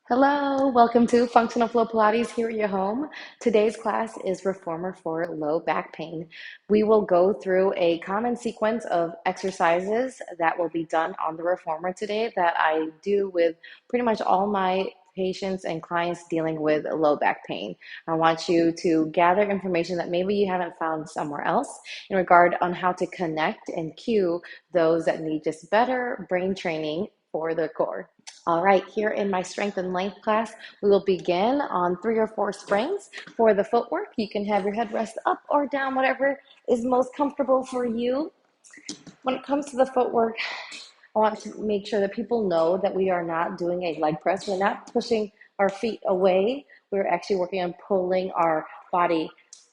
Hello, welcome to Functional Flow Pilates here at your home. Today's class is Reformer for low back pain. We will go through a common sequence of exercises that will be done on the Reformer today that I do with pretty much all my patients and clients dealing with low back pain. I want you to gather information that maybe you haven't found somewhere else in regard on how to connect and cue those that need just better brain training for the core. All right, here in my strength and length class, we will begin on 3 or 4 springs. For the footwork, you can have your head rest up or down, whatever is most comfortable for you. When it comes to the footwork, I want to make sure that people know that we are not doing a leg press. We're not pushing our feet away. We're actually working on pulling our body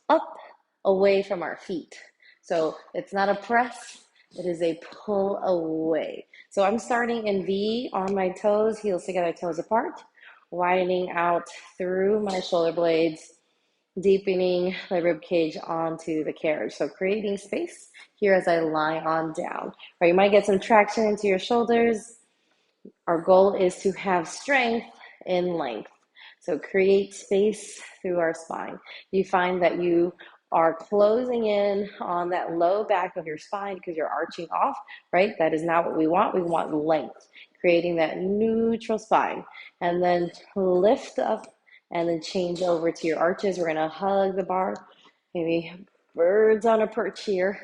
up away from our feet. So it's not a press, it is a pull away. So I'm starting in V on my toes, heels together, toes apart, widening out through my shoulder blades, deepening my rib cage onto the carriage. So creating space here as I lie on down. Right, you might get some traction into your shoulders. Our goal is to have strength in length. So create space through our spine. You find that you are closing in on that low back of your spine because you're arching off, right? That is not what we want. We want length, creating that neutral spine. And then lift up and then change over to your arches. We're going to hug the bar, maybe birds on a perch here.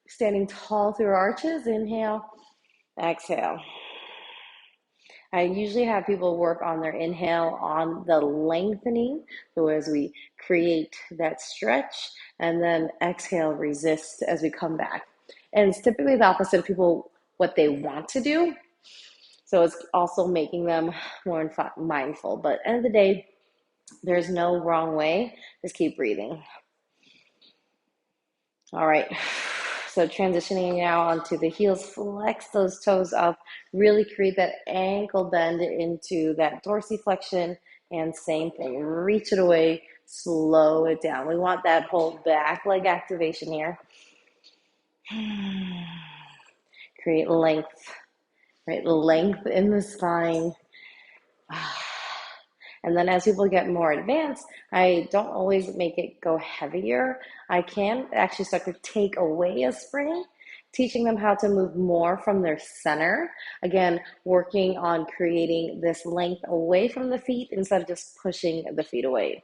Standing tall through our arches. Inhale, exhale. I usually have people work on their inhale on the lengthening, so as we create that stretch, and then exhale, resist as we come back. And it's typically the opposite of people what they want to do. So it's also making them more mindful. But at the end of the day, there's no wrong way. Just keep breathing. All right. So transitioning now onto the heels, flex those toes up, really create that ankle bend into that dorsiflexion, and same thing, reach it away, slow it down. We want that whole back leg activation here. Create length, right? Length in the spine. And then as people get more advanced, I don't always make it go heavier. I can actually start to take away a spring, teaching them how to move more from their center. Again, working on creating this length away from the feet instead of just pushing the feet away.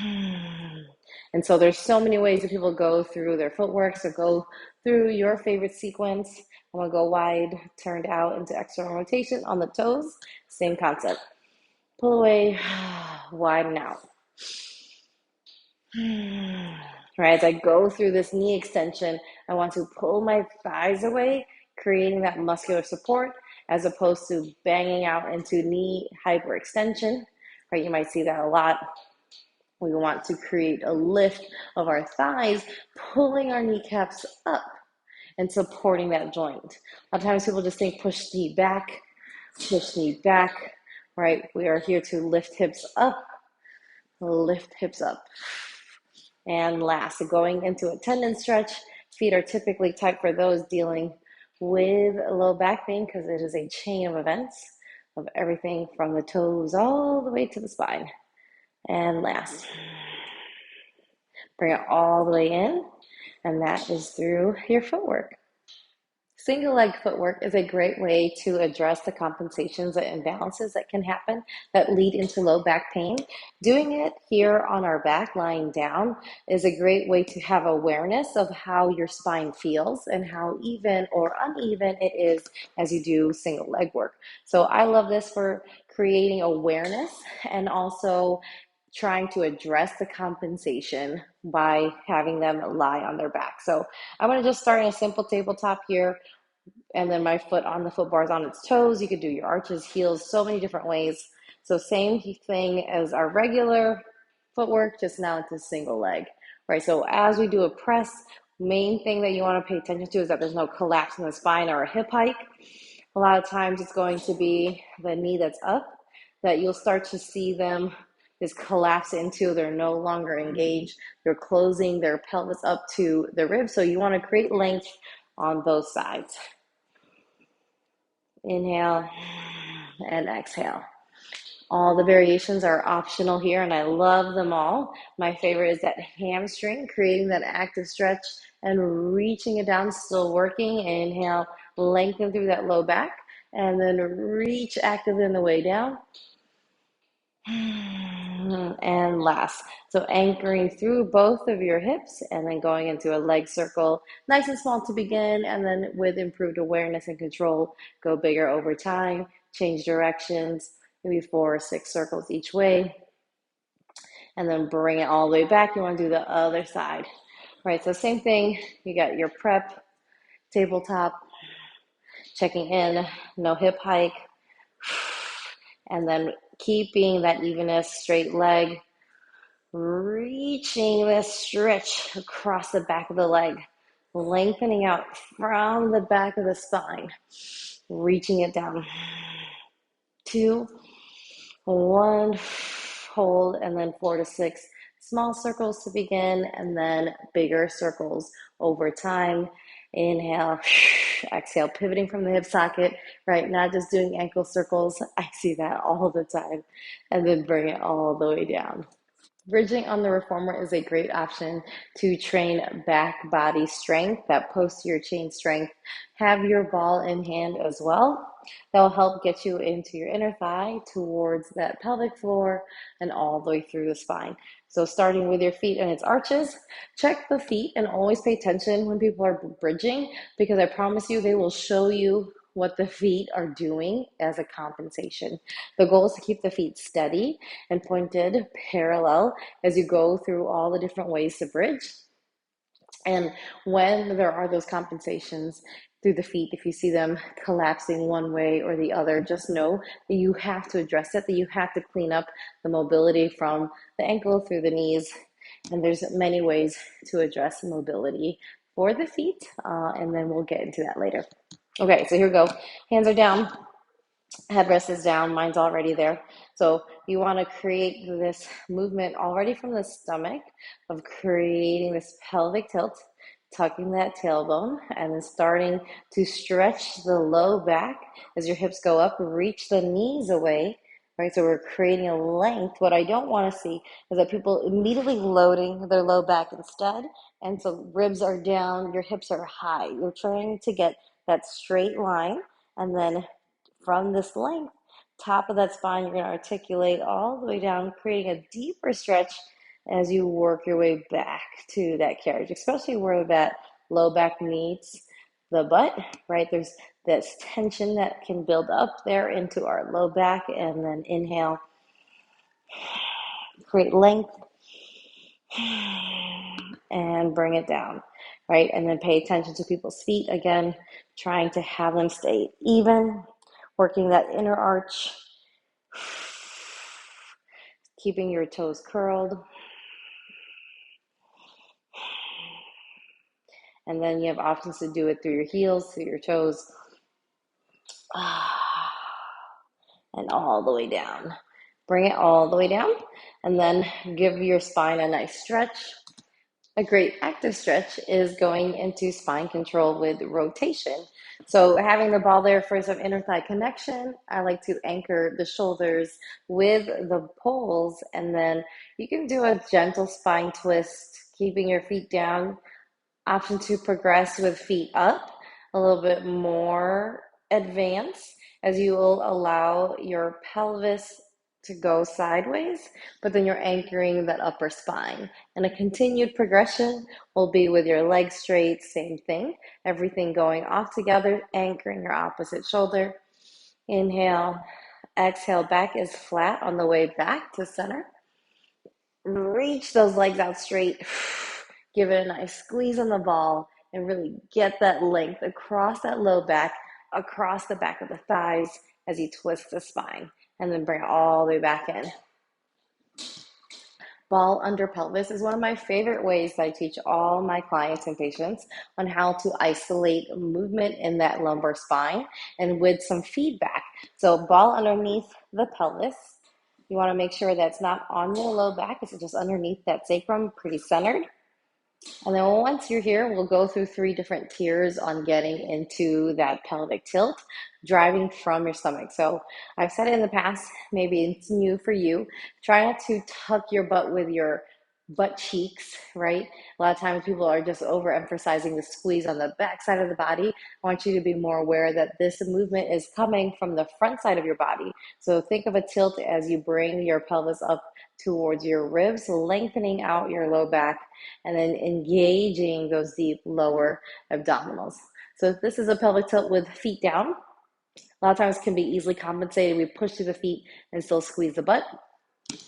And so there's so many ways that people go through their footwork. So go through your favorite sequence. I'm gonna go wide, turned out into external rotation on the toes. Same concept. Pull away, widen out. Right, as I go through this knee extension, I want to pull my thighs away, creating that muscular support, as opposed to banging out into knee hyperextension. Right, you might see that a lot. We want to create a lift of our thighs, pulling our kneecaps up and supporting that joint. A lot of times people just think push knee back, right? We are here to lift hips up, And last, going into a tendon stretch. Feet are typically tight for those dealing with low back pain because it is a chain of events of everything from the toes all the way to the spine. And last, bring it all the way in, and that is through your footwork. Single leg footwork is a great way to address the compensations and imbalances that can happen that lead into low back pain. Doing it here on our back, lying down, is a great way to have awareness of how your spine feels and how even or uneven it is as you do single leg work. So I love this for creating awareness and also trying to address the compensation by having them lie on their back. So I'm going to just start in a simple tabletop here, and then my foot on the foot bar is on its toes. You could do your arches, heels, so many different ways. So same thing as our regular footwork, just now into single leg, right? So as we do a press, main thing that you want to pay attention to is that there's no collapse in the spine or a hip hike. A lot of times it's going to be the knee that's up that you'll start to see them just collapse into. They're no longer engaged. They're closing their pelvis up to the ribs. So you want to create length on those sides. Inhale and exhale. All the variations are optional here, and I love them all. My favorite is that hamstring, creating that active stretch and reaching it down, still working. Inhale, lengthen through that low back, and then reach actively on the way down. And last. So anchoring through both of your hips and then going into a leg circle, nice and small to begin, and then with improved awareness and control, go bigger over time, change directions, maybe 4 or 6 circles each way, and then bring it all the way back. You want to do the other side. Right, so same thing, you got your prep, tabletop, checking in, no hip hike, and then keeping that evenness, straight leg, reaching this stretch across the back of the leg, lengthening out from the back of the spine, reaching it down. 2, 1, hold, and then 4 to 6 small circles to begin, and then bigger circles over time. Inhale, exhale, pivoting from the hip socket, right? Not just doing ankle circles. I see that all the time. And then bring it all the way down. Bridging on the reformer is a great option to train back body strength, that posterior chain strength. Have your ball in hand as well. That will help get you into your inner thigh, towards that pelvic floor, and all the way through the spine. So starting with your feet and its arches, check the feet and always pay attention when people are bridging, because I promise you they will show you what the feet are doing as a compensation. The goal is to keep the feet steady and pointed parallel as you go through all the different ways to bridge. And when there are those compensations through the feet, if you see them collapsing one way or the other, just know that you have to address it, that you have to clean up the mobility from the ankle through the knees. And there's many ways to address mobility for the feet, and then we'll get into that later. Okay, so here we go. Hands are down. Headrest is down, mine's already there. So you want to create this movement already from the stomach of creating this pelvic tilt, tucking that tailbone, and then starting to stretch the low back as your hips go up, reach the knees away, right? So we're creating a length. What I don't want to see is that people immediately loading their low back instead. And so ribs are down, your hips are high. You're trying to get that straight line, and then from this length, top of that spine, you're going to articulate all the way down, creating a deeper stretch as you work your way back to that carriage, especially where that low back meets the butt, right? There's this tension that can build up there into our low back, and then inhale, create length, and bring it down, right? And then pay attention to people's feet again, trying to have them stay even, working that inner arch, keeping your toes curled. And then you have options to do it through your heels, through your toes, and all the way down. Bring it all the way down, and then give your spine a nice stretch. A great active stretch is going into spine control with rotation. So having the ball there for some inner thigh connection, I like to anchor the shoulders with the poles, and then you can do a gentle spine twist, keeping your feet down. Option to progress with feet up, a little bit more advanced, as you will allow your pelvis to go sideways, but then you're anchoring that upper spine. And a continued progression will be with your legs straight, same thing, everything going off together, anchoring your opposite shoulder. Inhale, exhale, back is flat on the way back to center. Reach those legs out straight. Give it a nice squeeze on the ball and really get that length across that low back, across the back of the thighs as you twist the spine, and then bring it all the way back in. Ball under pelvis is one of my favorite ways that I teach all my clients and patients on how to isolate movement in that lumbar spine, and with some feedback. So ball underneath the pelvis. You want to make sure that's not on your low back. It's just underneath that sacrum, pretty centered. And then once you're here, we'll go through 3 different tiers on getting into that pelvic tilt, driving from your stomach. So I've said it in the past, maybe it's new for you. Try not to tuck your butt with your butt cheeks, right? A lot of times people are just overemphasizing the squeeze on the back side of the body. I want you to be more aware that this movement is coming from the front side of your body. So think of a tilt as you bring your pelvis up towards your ribs, lengthening out your low back, and then engaging those deep lower abdominals. So if this is a pelvic tilt with feet down, a lot of times can be easily compensated. We push through the feet and still squeeze the butt.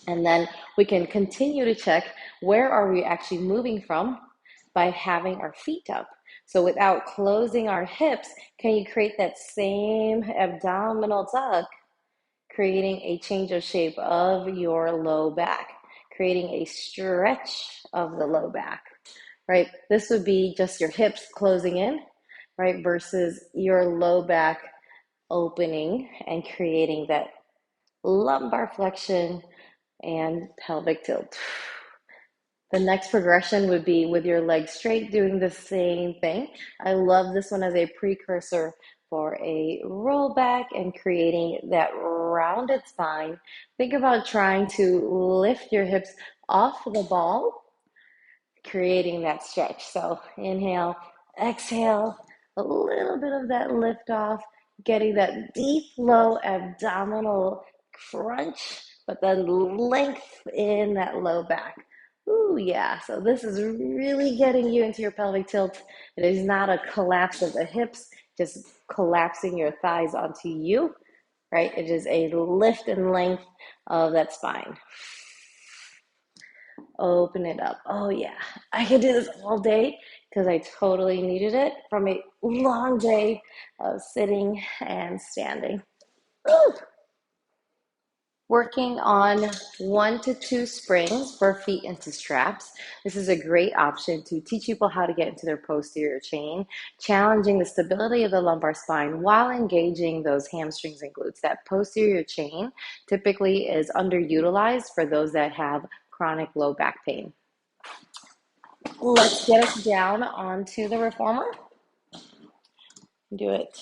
And then we can continue to check where are we actually moving from by having our feet up. So without closing our hips, can you create that same abdominal tuck, creating a change of shape of your low back, creating a stretch of the low back, right? This would be just your hips closing in, right? Versus your low back opening and creating that lumbar flexion and pelvic tilt. The next progression would be with your legs straight, doing the same thing. I love this one as a precursor for a roll back and creating that rounded spine. Think about trying to lift your hips off the ball, creating that stretch. So inhale, exhale, a little bit of that lift off, getting that deep, low abdominal crunch, but then length in that low back. Ooh, yeah. So this is really getting you into your pelvic tilt. It is not a collapse of the hips, just collapsing your thighs onto you, right? It is a lift and length of that spine. Open it up. Oh, yeah. I could do this all day because I totally needed it from a long day of sitting and standing. Woo! Working on 1 to 2 springs for feet into straps. This is a great option to teach people how to get into their posterior chain, challenging the stability of the lumbar spine while engaging those hamstrings and glutes. That posterior chain typically is underutilized for those that have chronic low back pain. Let's get us down onto the reformer. Do it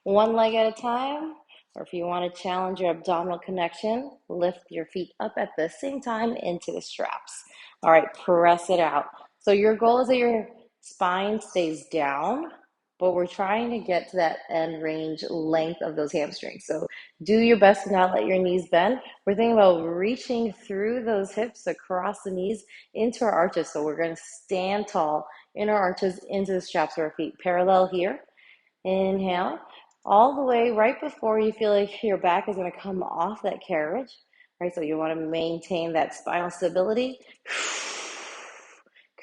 one leg at a time, or if you want to challenge your abdominal connection, lift your feet up at the same time into the straps. All right, press it out. So your goal is that your spine stays down, but we're trying to get to that end range length of those hamstrings. So do your best to not let your knees bend. We're thinking about reaching through those hips across the knees into our arches. So we're going to stand tall in our arches into the straps of our feet. Parallel here. Inhale, all the way right before you feel like your back is going to come off that carriage, right? So you want to maintain that spinal stability.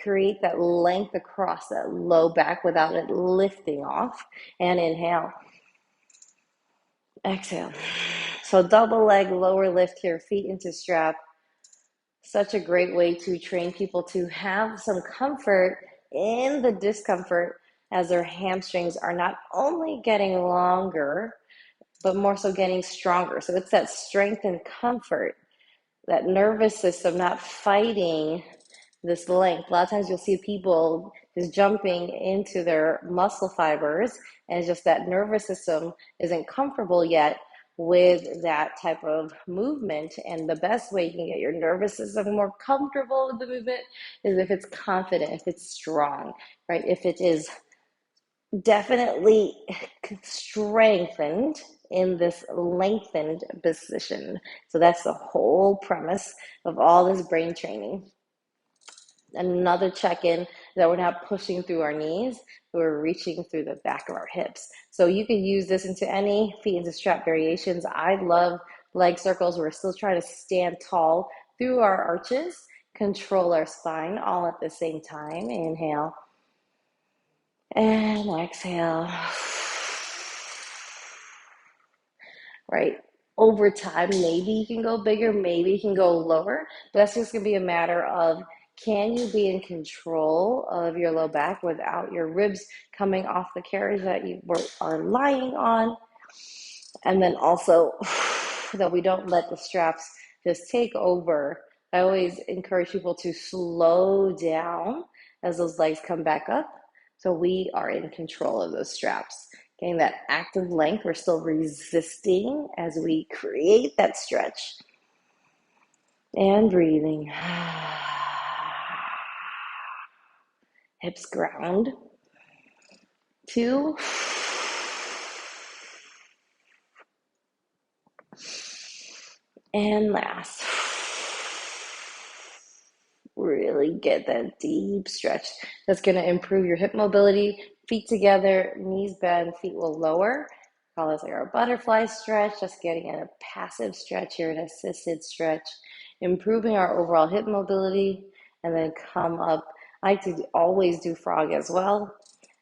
Create that length across that low back without it lifting off. And inhale. Exhale. So double leg, lower lift here, feet into strap. Such a great way to train people to have some comfort in the discomfort as their hamstrings are not only getting longer, but more so getting stronger. So it's that strength and comfort, that nervous system not fighting this length. A lot of times you'll see people just jumping into their muscle fibers, and it's just that nervous system isn't comfortable yet with that type of movement. And the best way you can get your nervous system more comfortable with the movement is if it's confident, if it's strong, right? If it is definitely strengthened in this lengthened position. So that's the whole premise of all this brain training. Another check-in that we're not pushing through our knees, we're reaching through the back of our hips. So you can use this into any feet into strap variations. I love leg circles. We're still trying to stand tall through our arches, control our spine all at the same time. Inhale and exhale. Right? Over time, maybe you can go bigger, maybe you can go lower. But that's just going to be a matter of, can you be in control of your low back without your ribs coming off the carriage that you are lying on? And then also that we don't let the straps just take over. I always encourage people to slow down as those legs come back up. So we are in control of those straps. Getting that active length, we're still resisting as we create that stretch. And breathing. Hips ground. 2. And last. Really get that deep stretch. That's going to improve your hip mobility. Feet together, knees bend, feet will lower. Call this like our butterfly stretch, just getting in a passive stretch here, an assisted stretch, improving our overall hip mobility, and then come up. I like to always do frog as well.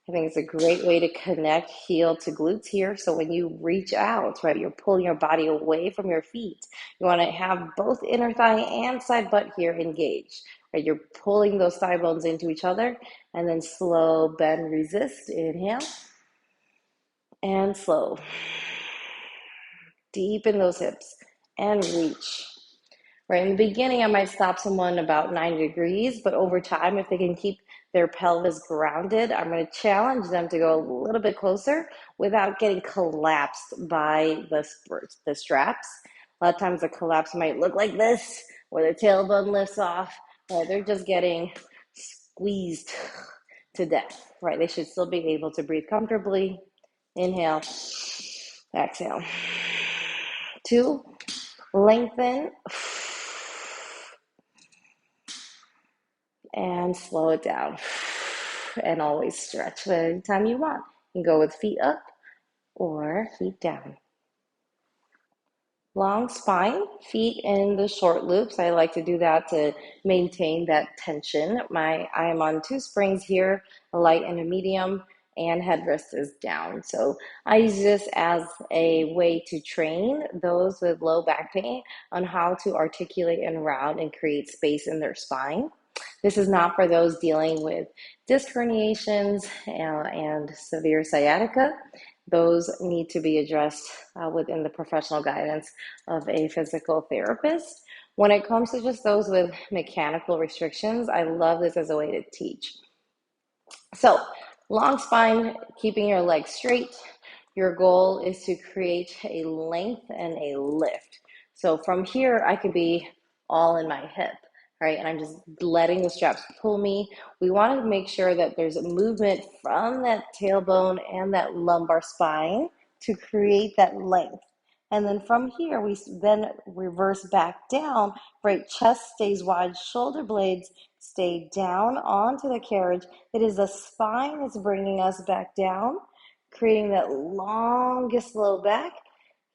I think it's a great way to connect heel to glutes here. So when you reach out, right, you're pulling your body away from your feet. You want to have both inner thigh and side butt here engaged. Right, you're pulling those thigh bones into each other, and then slow bend, resist. Inhale and slow. Deepen those hips and reach. Right, in the beginning, I might stop someone about 90 degrees, but over time, if they can keep their pelvis grounded, I'm going to challenge them to go a little bit closer without getting collapsed by the straps. A lot of times the collapse might look like this, where the tailbone lifts off. Right, they're just getting squeezed to death. Right, they should still be able to breathe comfortably. Inhale, exhale. 2, lengthen. And slow it down. And always stretch anytime you want. You can go with feet up or feet down. Long spine, feet in the short loops. I like to do that to maintain that tension. I am on 2 springs here, a light and a medium, and headrest is down. So I use this as a way to train those with low back pain on how to articulate and round and create space in their spine. This is not for those dealing with disc herniations and severe sciatica. Those need to be addressed within the professional guidance of a physical therapist. When it comes to just those with mechanical restrictions, I love this as a way to teach. So, long spine, keeping your legs straight. Your goal is to create a length and a lift. So from here, I could be all in my hip, right? And I'm just letting the straps pull me. We want to make sure that there's a movement from that tailbone and that lumbar spine to create that length. And then from here, we then reverse back down, right? Chest stays wide, shoulder blades stay down onto the carriage. It is the spine that's bringing us back down, creating that longest low back,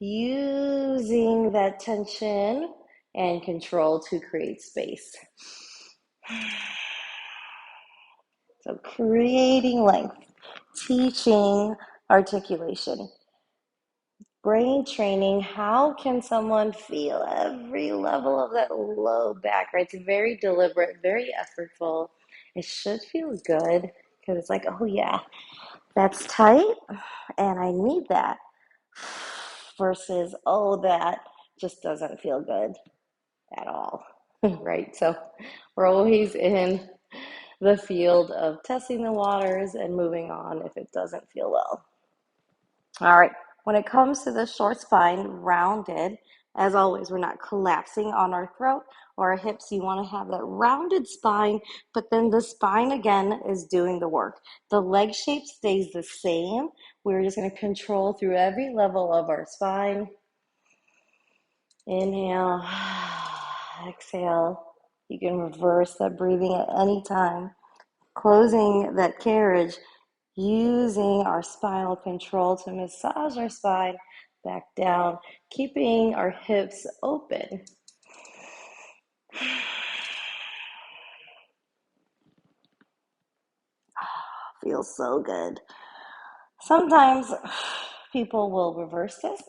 using that tension and control to create space. So creating length, teaching articulation. Brain training, how can someone feel every level of that low back, right? It's very deliberate, very effortful. It should feel good because it's like, oh yeah, that's tight and I need that. Versus, oh, that just doesn't feel good at all, right? So we're always in the field of testing the waters and moving on if it doesn't feel well. All right, when it comes to the short spine, rounded, as always, we're not collapsing on our throat or our hips. You want to have that rounded spine, but then the spine again is doing the work. The leg shape stays the same. We're just going to control through every level of our spine. Inhale, exhale. You can reverse that breathing at any time. Closing that carriage, using our spinal control to massage our spine back down, keeping our hips open. Feels so good. Sometimes people will reverse this,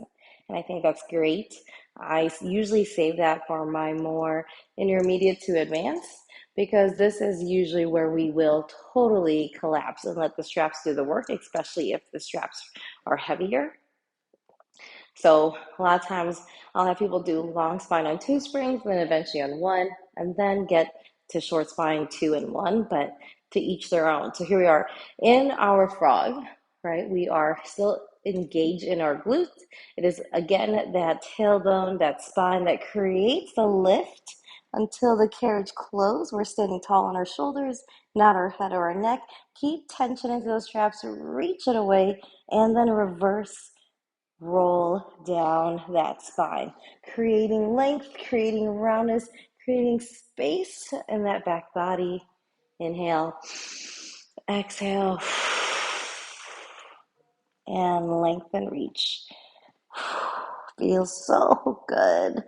and I think that's great. I usually save that for my more intermediate to advanced, because this is usually where we will totally collapse and let the straps do the work, especially if the straps are heavier. So a lot of times I'll have people do long spine on 2 springs, and then eventually on 1, and then get to short spine 2 and 1. But to each their own. So here we are in our frog, right? We are still engaged in our glutes. It is again that tailbone, that spine that creates the lift until the carriage close. We're standing tall on our shoulders, not our head or our neck. Keep tension into those traps, reach it away, and then reverse roll down that spine, creating length, creating roundness, creating space in that back body. Inhale, exhale, and lengthen, reach. Feels so good.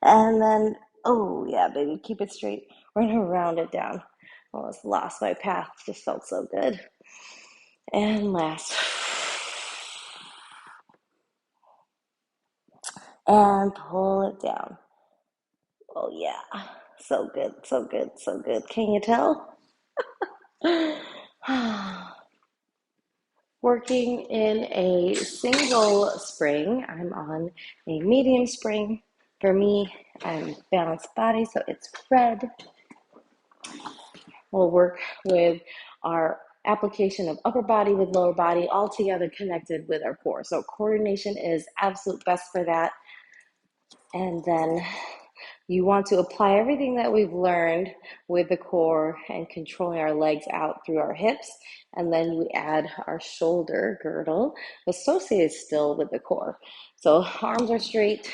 And then, oh yeah, baby, keep it straight. We're gonna round it down. Almost lost my path, just felt so good. And last. And pull it down. Oh yeah, so good, so good, so good. Can you tell? Working in a single spring. I'm on a medium spring. For me, I'm balanced body, so it's red. We'll work with our application of upper body with lower body all together connected with our core. So coordination is absolute best for that. And then you want to apply everything that we've learned with the core and controlling our legs out through our hips. And then we add our shoulder girdle associated still with the core. So arms are straight.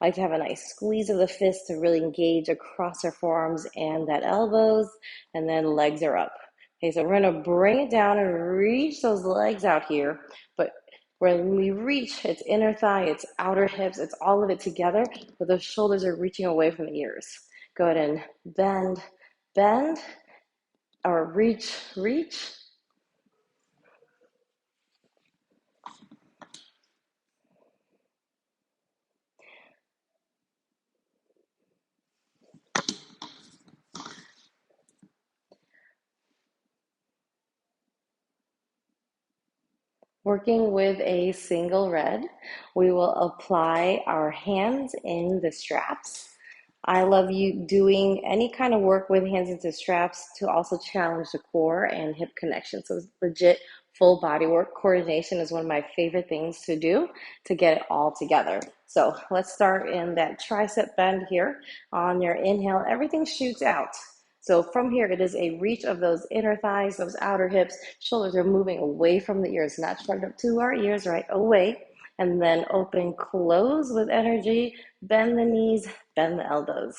I like to have a nice squeeze of the fist to really engage across our forearms and that elbows. And then legs are up. Okay, so we're going to bring it down and reach those legs out here. But when we reach, it's inner thigh, it's outer hips, it's all of it together, but the shoulders are reaching away from the ears. Go ahead and bend, bend, or reach, reach. Working with a single red, we will apply our hands in the straps. I love you doing any kind of work with hands into straps to also challenge the core and hip connection. So legit full body work. Coordination is one of my favorite things to do to get it all together. So let's start in that tricep bend here. On your inhale, everything shoots out. So from here, it is a reach of those inner thighs, those outer hips. Shoulders are moving away from the ears, not shrugged up to our ears, right? Away. And then open, close with energy. Bend the knees, bend the elbows,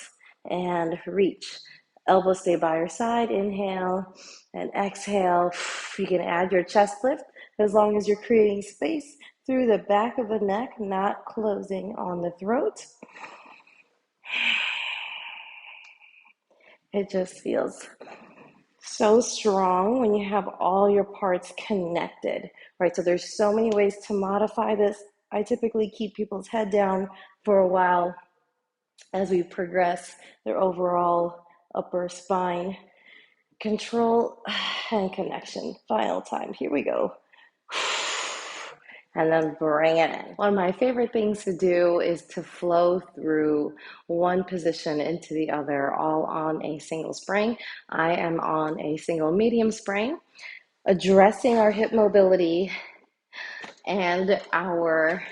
and reach. Elbows stay by your side. Inhale and exhale. You can add your chest lift as long as you're creating space through the back of the neck, not closing on the throat. It just feels so strong when you have all your parts connected, right? So there's so many ways to modify this. I typically keep people's head down for a while as we progress their overall upper spine control and connection. Final time. Here we go. And then bring it in. One of my favorite things to do is to flow through one position into the other, all on a single spring. I am on a single medium spring, addressing our hip mobility and our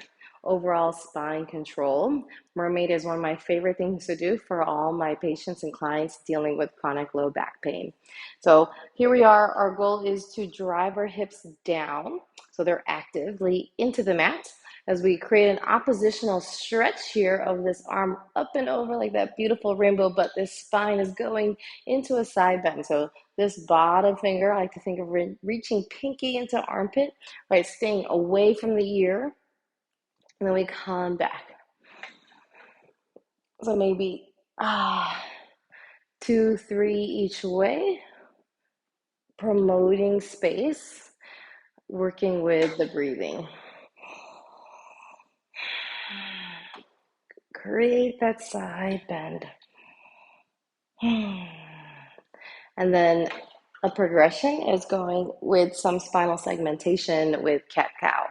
overall spine control. Mermaid is one of my favorite things to do for all my patients and clients dealing with chronic low back pain. So here we are. Our goal is to drive our hips down so they're actively into the mat as we create an oppositional stretch here of this arm up and over like that beautiful rainbow, but this spine is going into a side bend. So this bottom finger, I like to think of reaching pinky into armpit, right? Staying away from the ear. And then we come back. So maybe 2, 3 each way, promoting space, working with the breathing. Create that side bend. And then a progression is going with some spinal segmentation with cat-cow.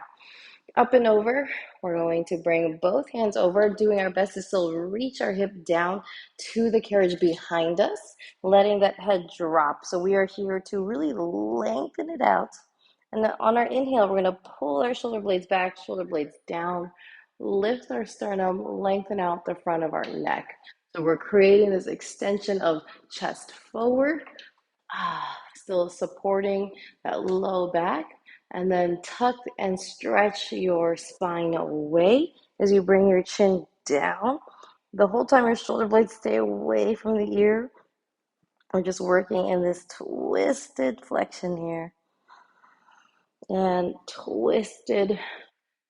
Up and over. We're going to bring both hands over, doing our best to still reach our hip down to the carriage behind us, letting that head drop. So we are here to really lengthen it out. And then on our inhale, we're going to pull our shoulder blades back, shoulder blades down, lift our sternum, lengthen out the front of our neck. So we're creating this extension of chest forward, still supporting that low back, and then tuck and stretch your spine away as you bring your chin down. The whole time your shoulder blades stay away from the ear. We're just working in this twisted flexion here and twisted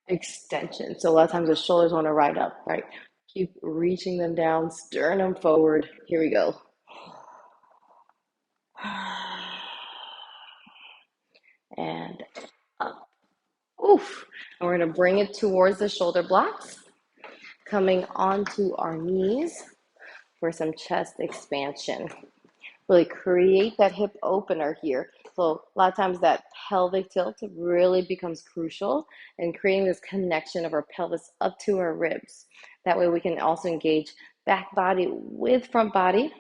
extension. So a lot of times the shoulders want to ride up, right? Keep reaching them down, sternum forward. Here we go. And up. Oof. And we're going to bring it towards the shoulder blocks, coming onto our knees for some chest expansion. Really create that hip opener here. So a lot of times that pelvic tilt really becomes crucial in creating this connection of our pelvis up to our ribs. That way we can also engage back body with front body,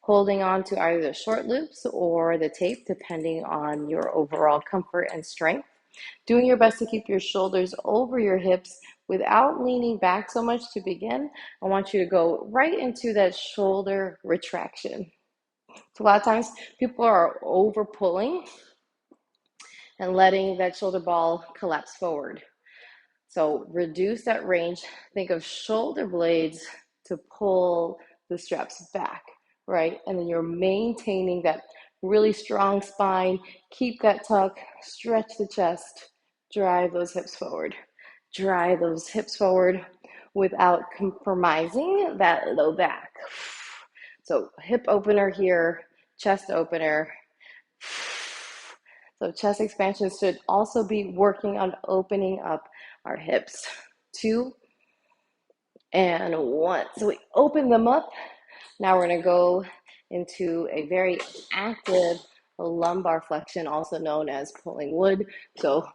holding on to either the short loops or the tape, depending on your overall comfort and strength. Doing your best to keep your shoulders over your hips without leaning back so much to begin. I want you to go right into that shoulder retraction. So a lot of times people are over pulling and letting that shoulder ball collapse forward. So reduce that range. Think of shoulder blades to pull the straps back, right? And then you're maintaining that really strong spine. Keep that tuck, stretch the chest, drive those hips forward. Drive those hips forward without compromising that low back. So hip opener here, chest opener. So chest expansion should also be working on opening up our hips. 2 and 1. So we open them up. Now we're going to go into a very active lumbar flexion, also known as pulling wood. So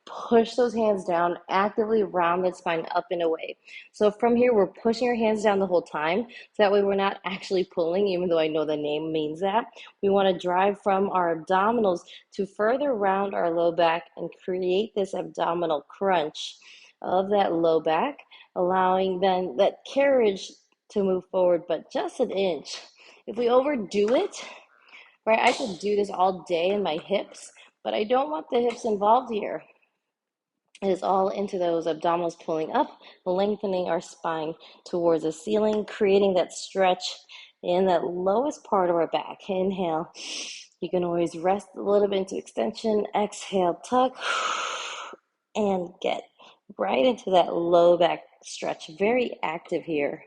push those hands down, actively round that spine up and away. So from here, we're pushing our hands down the whole time. So that way we're not actually pulling, even though I know the name means that. We want to drive from our abdominals to further round our low back and create this abdominal crunch of that low back, allowing then that carriage to move forward, but just an inch. If we overdo it, right, I could do this all day in my hips, but I don't want the hips involved here. It is all into those abdominals pulling up, lengthening our spine towards the ceiling, creating that stretch in that lowest part of our back. Inhale. You can always rest a little bit into extension. Exhale, tuck, and get right into that low back stretch. Very active here.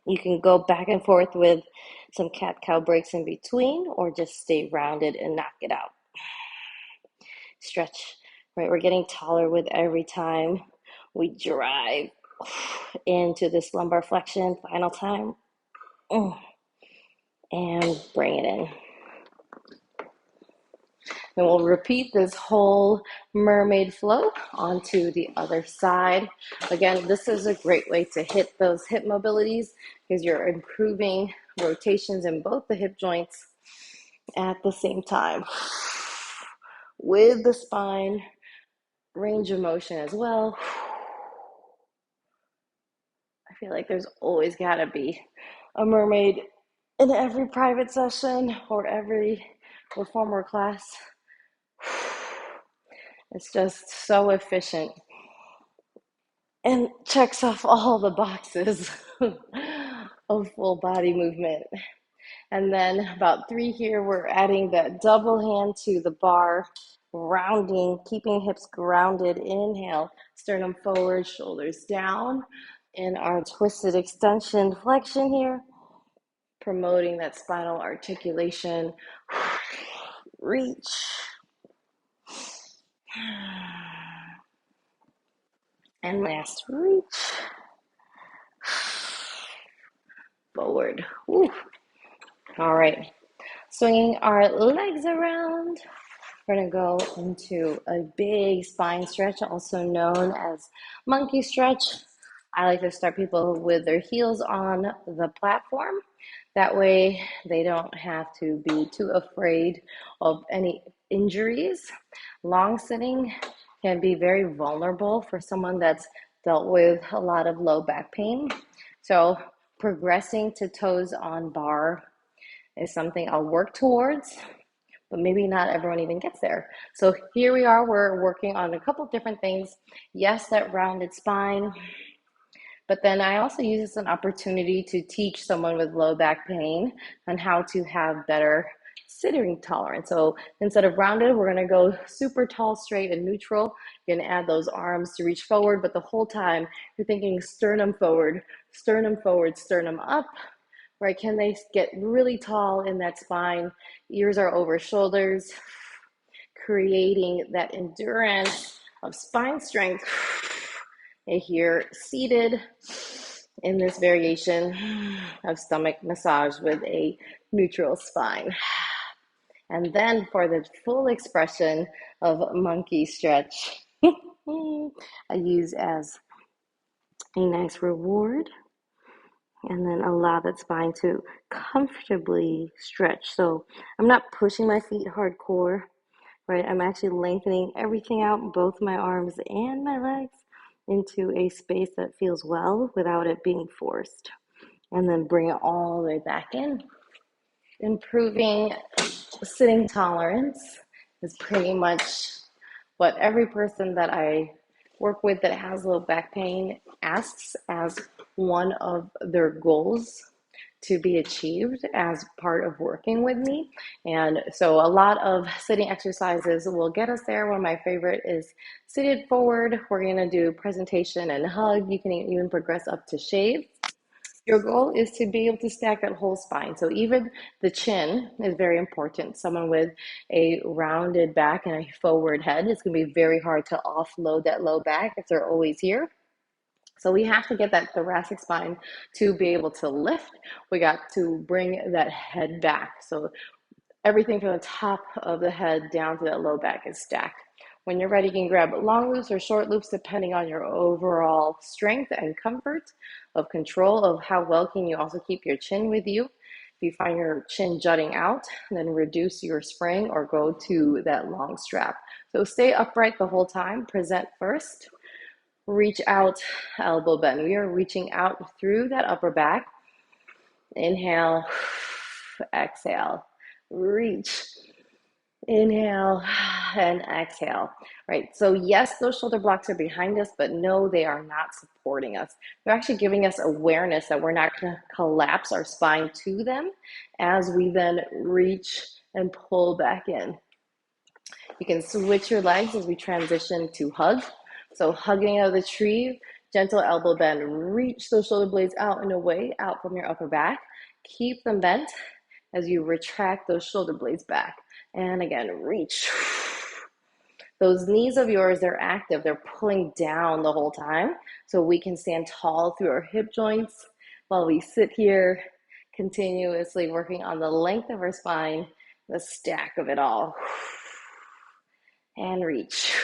You can go back and forth with some cat-cow breaks in between, or just stay rounded and knock it out. Stretch, right? We're getting taller with every time we drive into this lumbar flexion. Final time. And bring it in. And we'll repeat this whole mermaid flow onto the other side. Again, this is a great way to hit those hip mobilities because you're improving rotations in both the hip joints at the same time. With the spine, range of motion as well. I feel like there's always got to be a mermaid in every private session or every reformer class. It's just so efficient and checks off all the boxes of full body movement. And then about 3 here, we're adding that double hand to the bar, rounding, keeping hips grounded. Inhale, sternum forward, shoulders down. In our twisted extension flexion here, promoting that spinal articulation. Reach. And last reach. Forward. Woo. All right. Swinging our legs around. We're going to go into a big spine stretch, also known as monkey stretch. I like to start people with their heels on the platform. That way they don't have to be too afraid of any injuries. Long sitting can be very vulnerable for someone that's dealt with a lot of low back pain. So progressing to toes on bar is something I'll work towards, but maybe not everyone even gets there. So here we are, we're working on a couple different things. Yes, that rounded spine, but then I also use this as an opportunity to teach someone with low back pain on how to have better sitting tolerance. So instead of rounded, we're gonna go super tall, straight, and neutral. You're gonna add those arms to reach forward, but the whole time you're thinking sternum forward, sternum up, right? Can they get really tall in that spine? Ears are over shoulders, creating that endurance of spine strength. And here, seated in this variation of stomach massage with a neutral spine. And then for the full expression of monkey stretch, I use as a nice reward, and then allow that spine to comfortably stretch. So I'm not pushing my feet hardcore, right? I'm actually lengthening everything out, both my arms and my legs, into a space that feels well without it being forced. And then bring it all the way back in. Improving sitting tolerance is pretty much what every person that I work with that has low back pain asks as one of their goals to be achieved as part of working with me. And so a lot of sitting exercises will get us there. One of my favorite is seated forward. We're going to do presentation and hug. You can even progress up to shave. Your goal is to be able to stack that whole spine. So even the chin is very important. Someone with a rounded back and a forward head, it's going to be very hard to offload that low back if they're always here. So we have to get that thoracic spine to be able to lift. We got to bring that head back. So everything from the top of the head down to that low back is stacked. When you're ready, you can grab long loops or short loops depending on your overall strength and comfort of control of how well can you also keep your chin with you. If you find your chin jutting out, then reduce your spring or go to that long strap. So stay upright the whole time. Present first. Reach out, elbow bend. We are reaching out through that upper back. Inhale, exhale, reach. Inhale and exhale, right? So yes, those shoulder blocks are behind us, but no, they are not supporting us. They're actually giving us awareness that we're not going to collapse our spine to them as we then reach and pull back in. You can switch your legs as we transition to hug. So hugging out of the tree, gentle elbow bend, reach those shoulder blades out and away, out from your upper back. Keep them bent as you retract those shoulder blades back. And again, reach. Those knees of yours, they're active. They're pulling down the whole time. So we can stand tall through our hip joints while we sit here, continuously working on the length of our spine, the stack of it all. And reach.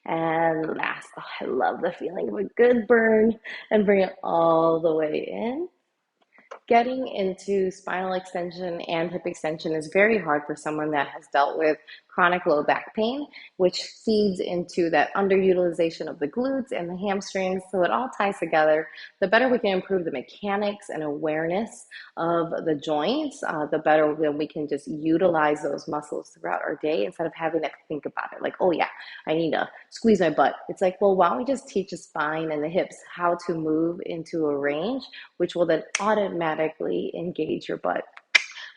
And last, oh, I love the feeling of a good burn, and bring it all the way in. Getting into spinal extension and hip extension is very hard for someone that has dealt with chronic low back pain, which feeds into that underutilization of the glutes and the hamstrings. So it all ties together. The better we can improve the mechanics and awareness of the joints, the better then we can just utilize those muscles throughout our day instead of having to think about it. Like, oh yeah, I need to squeeze my butt. It's like, well, why don't we just teach the spine and the hips how to move into a range, which will then automatically engage your butt.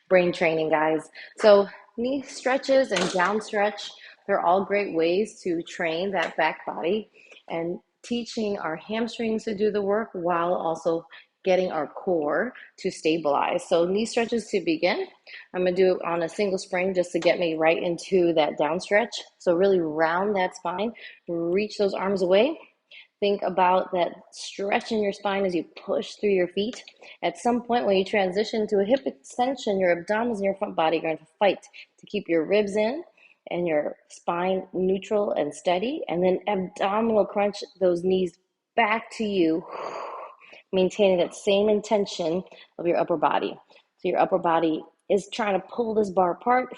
Brain training, guys. So knee stretches and down stretch, they're all great ways to train that back body and teaching our hamstrings to do the work while also getting our core to stabilize. So knee stretches to begin. I'm going to do it on a single spring just to get me right into that down stretch. So really round that spine, reach those arms away. Think about that stretch in your spine as you push through your feet. At some point when you transition to a hip extension, your abdominals and your front body are going to fight to keep your ribs in and your spine neutral and steady, and then abdominal crunch those knees back to you, maintaining that same intention of your upper body. So your upper body is trying to pull this bar apart.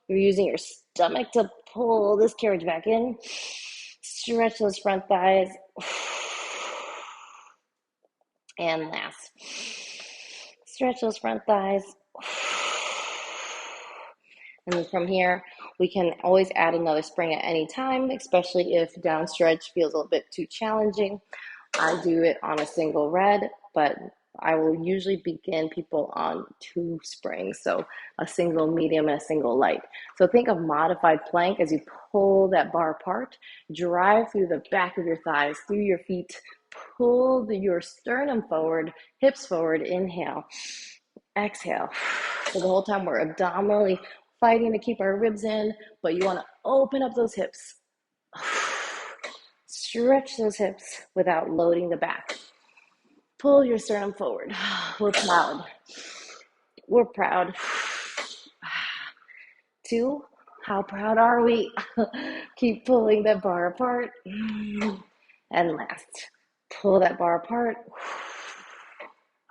You're using your stomach to pull this carriage back in. Stretch those front thighs. And last. Stretch those front thighs. And then from here, we can always add another spring at any time, especially if down stretch feels a little bit too challenging. I do it on a single red, but I will usually begin people on 2 springs, so a single medium and a single light. So think of modified plank as you pull that bar apart, drive through the back of your thighs, through your feet, pull your sternum forward, hips forward, inhale, exhale. So the whole time we're abdominally fighting to keep our ribs in, but you want to open up those hips. Stretch those hips without loading the back. Pull your sternum forward. We're proud. We're proud. 2, how proud are we? Keep pulling that bar apart. And last, pull that bar apart.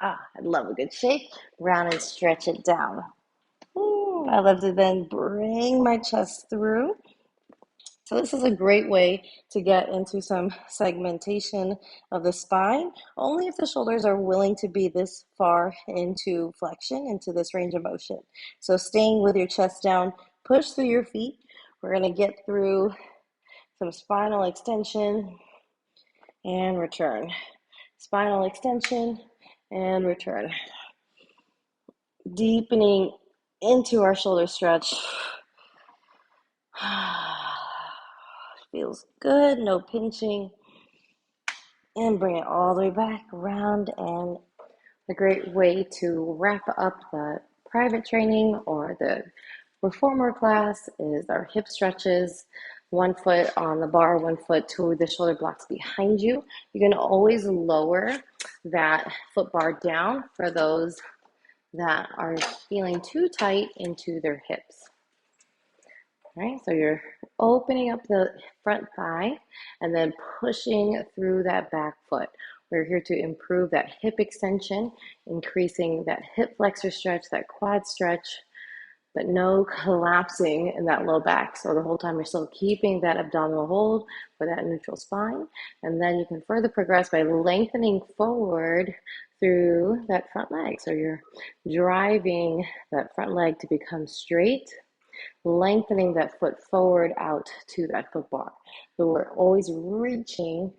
I love a good shake. Round and stretch it down. I love to then bring my chest through. So this is a great way to get into some segmentation of the spine, only if the shoulders are willing to be this far into flexion, into this range of motion. So staying with your chest down, push through your feet. We're going to get through some spinal extension and return. Spinal extension and return. Deepening into our shoulder stretch. Feels good, no pinching. And bring it all the way back around. And a great way to wrap up the private training or the reformer class is our hip stretches. 1 foot on the bar, 1 foot to the shoulder blocks behind you. You can always lower that foot bar down for those that are feeling too tight into their hips. All right, so you're opening up the front thigh and then pushing through that back foot. We're here to improve that hip extension, increasing that hip flexor stretch, that quad stretch, but no collapsing in that low back. So the whole time you're still keeping that abdominal hold for that neutral spine. And then you can further progress by lengthening forward through that front leg. So you're driving that front leg to become straight, lengthening that foot forward out to that foot bar. So we're always reaching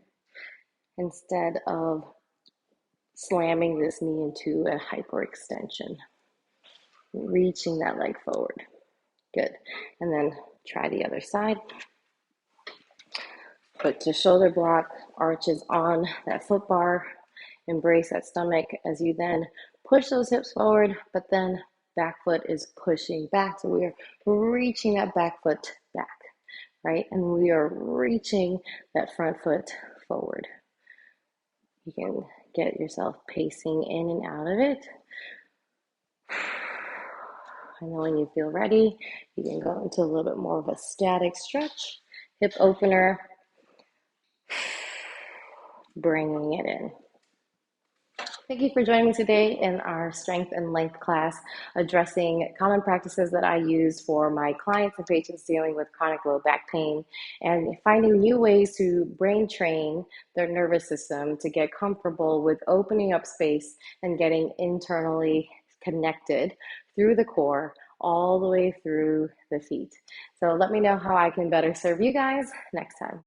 instead of slamming this knee into a hyperextension. Reaching that leg forward. Good. And then try the other side. Put your shoulder block arches on that foot bar. Embrace that stomach as you then push those hips forward, but then back foot is pushing back. So we are reaching that back foot back, right? And we are reaching that front foot forward. You can get yourself pacing in and out of it. And then when you feel ready, you can go into a little bit more of a static stretch, hip opener, bringing it in. Thank you for joining me today in our strength and length class, addressing common practices that I use for my clients and patients dealing with chronic low back pain, and finding new ways to brain train their nervous system to get comfortable with opening up space and getting internally connected through the core all the way through the feet. So let me know how I can better serve you guys next time.